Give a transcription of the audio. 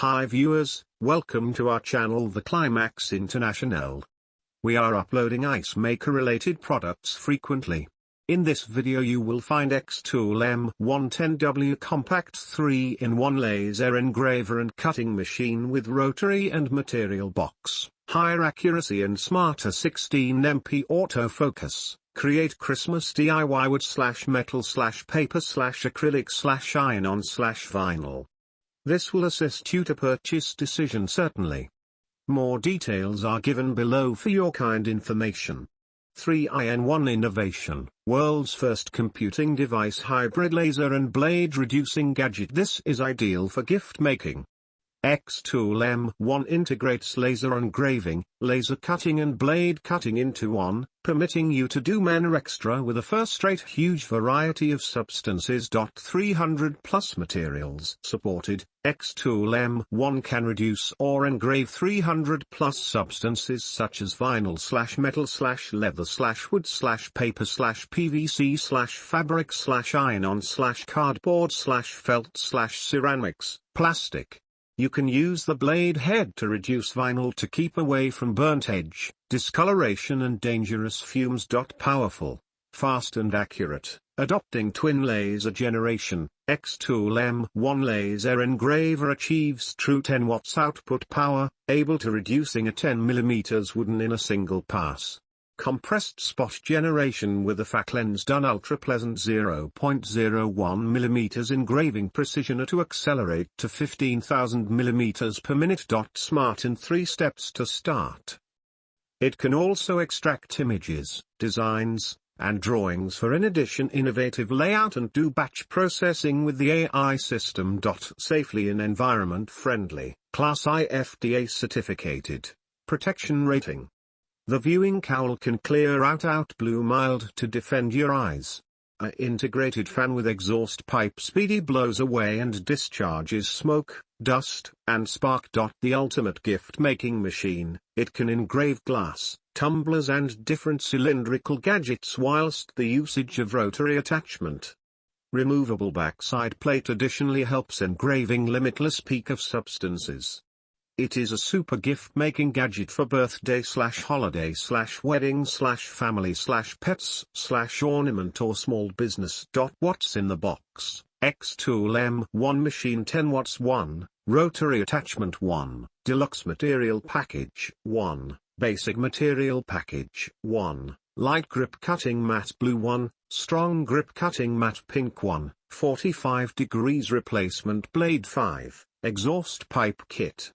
Hi viewers, welcome to our channel The Climax International. We are uploading ice maker related products frequently. In this video you will find xTool M110W compact 3-in-1 laser engraver and cutting machine with rotary and material box, higher accuracy and smarter 16MP autofocus. Create Christmas DIY wood/metal/paper/acrylic/iron-on/vinyl. This will assist you to purchase decision certainly. More details are given below for your kind information. 3-in-1 innovation, world's first computing device hybrid laser and blade reducing gadget. This is ideal for gift making. xTool M1 integrates laser engraving, laser cutting and blade cutting into one, permitting you to do manner extra with a first-rate huge variety of substances. 300 plus materials supported. xTool M1 can reduce or engrave 300 plus substances such as vinyl/metal/leather/wood/paper/PVC/fabric/iron-on/cardboard/felt/ceramics, plastic. You can use the blade head to reduce vinyl to keep away from burnt edge, discoloration and dangerous fumes. Powerful, fast and accurate, adopting twin laser generation. xTool M1 laser engraver achieves true 10 watts output power, able to reducing a 10 mm wooden in a single pass. Compressed spot generation with a FAC lens done ultra pleasant 0.01 mm engraving precision to accelerate to 15,000 mm per minute. Smart in 3 steps to start. It can also extract images, designs, and drawings for in addition innovative layout and do batch processing with the AI system.SAFELY in environment friendly, Class I FDA Certificated, protection rating. The viewing cowl can clear out blue mild to defend your eyes. A integrated fan with exhaust pipe speedy blows away and discharges smoke, dust, and spark. The ultimate gift-making machine, it can engrave glass, tumblers and different cylindrical gadgets whilst the usage of rotary attachment. Removable backside plate additionally helps engraving limitless peak of substances. It is a super gift-making gadget for birthday/holiday/wedding/family/pets/ornament or small business. What's in the box? xTool M1 machine 10 watts 1, rotary attachment 1, deluxe material package 1, basic material package 1, light grip cutting mat blue 1, strong grip cutting mat pink 1, 45 degrees replacement blade 5, exhaust pipe kit.